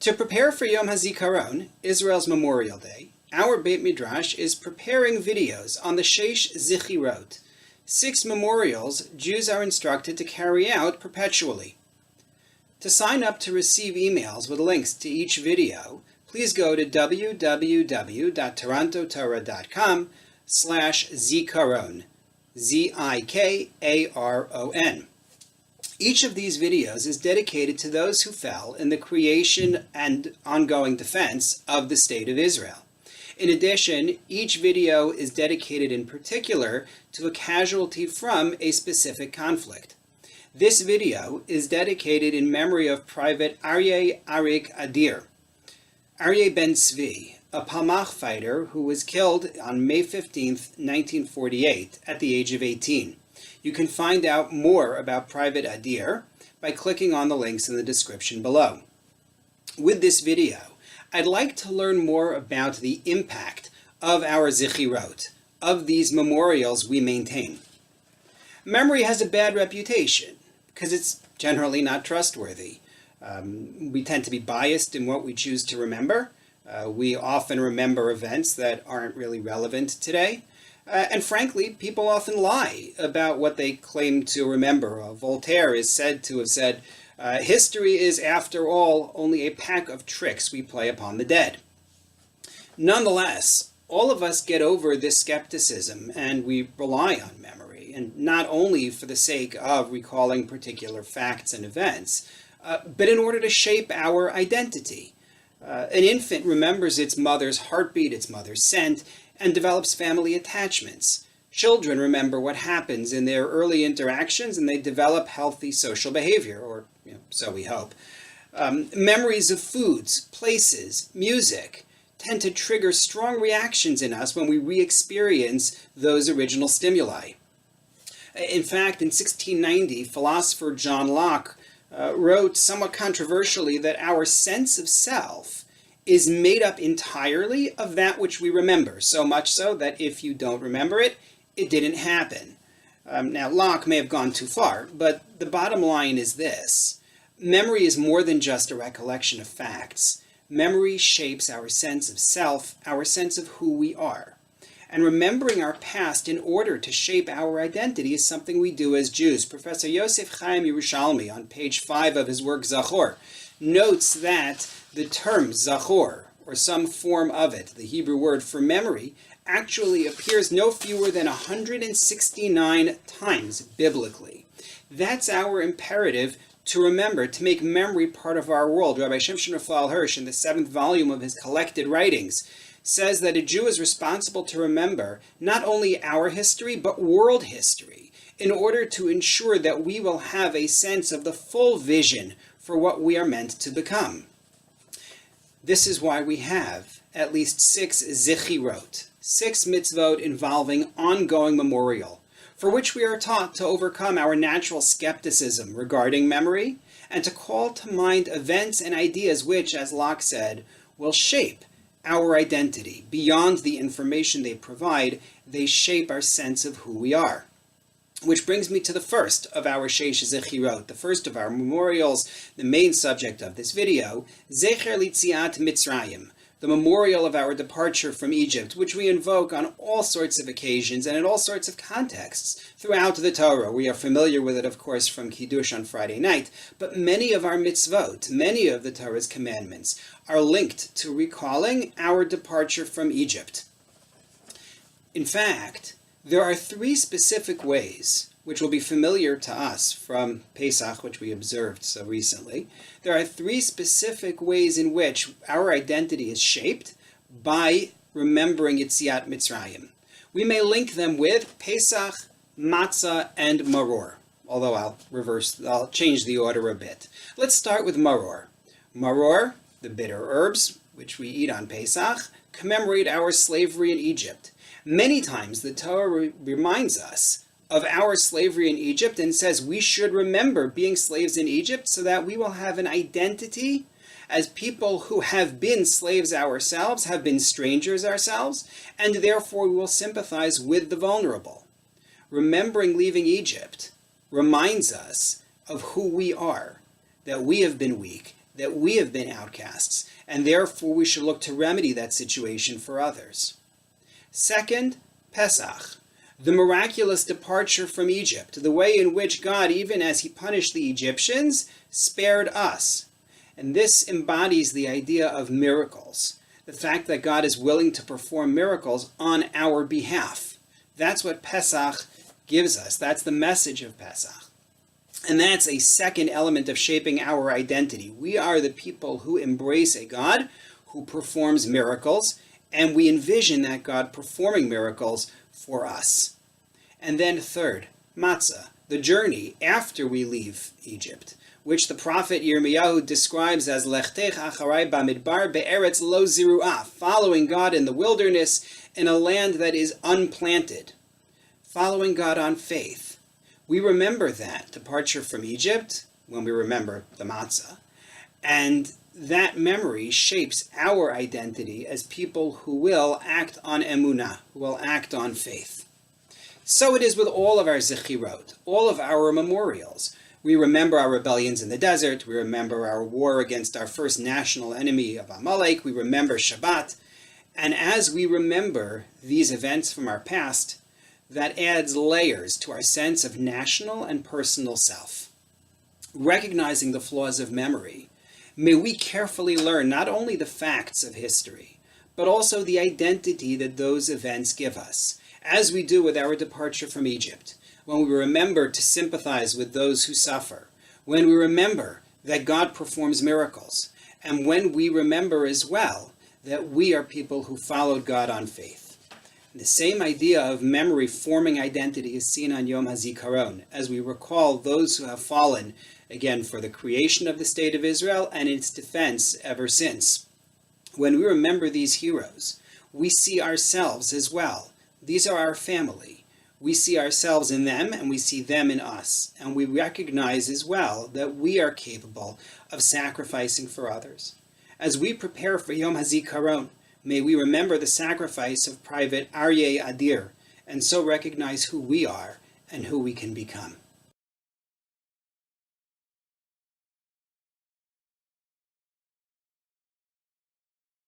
To prepare for Yom HaZikaron, Israel's Memorial Day, our Beit Midrash is preparing videos on the Sheish Zichirot, 6 memorials Jews are instructed to carry out perpetually. To sign up to receive emails with links to each video, please go to www.torontotorah.com/zikaron, Zikaron. Each of these videos is dedicated to those who fell in the creation and ongoing defense of the State of Israel. In addition, each video is dedicated in particular to a casualty from a specific conflict. This video is dedicated in memory of Private Aryeh Arik Adir, Aryeh Ben Tzvi, a Palmach fighter who was killed on May 15, 1948, at the age of 18. You can find out more about Private Adir by clicking on the links in the description below. With this video, I'd like to learn more about the impact of our Zichirot, of these memorials we maintain. Memory has a bad reputation because it's generally not trustworthy. We tend to be biased in what we choose to remember. We often remember events that aren't really relevant today. And frankly, people often lie about what they claim to remember. Voltaire is said to have said, history is, after all, only a pack of tricks we play upon the dead. Nonetheless, all of us get over this skepticism and we rely on memory, and not only for the sake of recalling particular facts and events, but in order to shape our identity. An infant remembers its mother's heartbeat, its mother's scent, and develops family attachments. Children remember what happens in their early interactions, and they develop healthy social behavior, or so we hope. Memories of foods, places, music tend to trigger strong reactions in us when we re-experience those original stimuli. In fact, in 1690, philosopher John Locke wrote somewhat controversially that our sense of self is made up entirely of that which we remember, so much so that if you don't remember it, it didn't happen. Now, Locke may have gone too far, but the bottom line is this. Memory is more than just a recollection of facts. Memory shapes our sense of self, our sense of who we are. And remembering our past in order to shape our identity is something we do as Jews. Professor Yosef Chaim Yerushalmi, on page 5 of his work Zachor, notes that the term Zachor, or some form of it, the Hebrew word for memory, actually appears no fewer than 169 times biblically. That's our imperative to remember, to make memory part of our world. Rabbi Shimshon Raphael Hirsch, in the 7th volume of his collected writings, says that a Jew is responsible to remember not only our history, but world history, in order to ensure that we will have a sense of the full vision for what we are meant to become. This is why we have at least 6 Zichirot, 6 mitzvot involving ongoing memorial, for which we are taught to overcome our natural skepticism regarding memory and to call to mind events and ideas which, as Locke said, will shape our identity. Beyond the information they provide, they shape our sense of who we are. Which brings me to the first of our Sheish Zichirot, the first of our memorials, the main subject of this video, Zecher Litziat Mitzrayim, the memorial of our departure from Egypt, which we invoke on all sorts of occasions and in all sorts of contexts throughout the Torah. We are familiar with it, of course, from Kiddush on Friday night, but many of our mitzvot, many of the Torah's commandments, are linked to recalling our departure from Egypt. In fact, there are 3 specific ways, which will be familiar to us from Pesach, which we observed so recently. There are 3 specific ways in which our identity is shaped by remembering Yetziat Mitzrayim. We may link them with Pesach, Matzah, and Maror, although I'll change the order a bit. Let's start with Maror. Maror, the bitter herbs, which we eat on Pesach, commemorate our slavery in Egypt. Many times the Torah reminds us of our slavery in Egypt and says we should remember being slaves in Egypt so that we will have an identity as people who have been slaves ourselves, have been strangers ourselves, and therefore we will sympathize with the vulnerable. Remembering leaving Egypt reminds us of who we are, that we have been weak, that we have been outcasts, and therefore we should look to remedy that situation for others. Second, Pesach, the miraculous departure from Egypt, the way in which God, even as he punished the Egyptians, spared us. And this embodies the idea of miracles, the fact that God is willing to perform miracles on our behalf. That's what Pesach gives us. That's the message of Pesach. And that's a second element of shaping our identity. We are the people who embrace a God who performs miracles, and we envision that God performing miracles for us. And then third, Matzah, the journey after we leave Egypt, which the prophet Yirmiyahu describes as Lechtech acharai bamidbar be'eretz lo ziru'ah, following God in the wilderness in a land that is unplanted, following God on faith. We remember that departure from Egypt when we remember the matzah, and that memory shapes our identity as people who will act on emunah, who will act on faith. So it is with all of our zechirot, all of our memorials. We remember our rebellions in the desert, we remember our war against our first national enemy of Amalek, we remember Shabbat, and as we remember these events from our past, that adds layers to our sense of national and personal self. Recognizing the flaws of memory, may we carefully learn not only the facts of history, but also the identity that those events give us, as we do with our departure from Egypt, when we remember to sympathize with those who suffer, when we remember that God performs miracles, and when we remember as well that we are people who followed God on faith. The same idea of memory forming identity is seen on Yom HaZikaron, as we recall those who have fallen, again, for the creation of the State of Israel and its defense ever since. When we remember these heroes, we see ourselves as well. These are our family. We see ourselves in them and we see them in us. And we recognize as well that we are capable of sacrificing for others. As we prepare for Yom HaZikaron, may we remember the sacrifice of Private Aryeh Adir, and so recognize who we are and who we can become.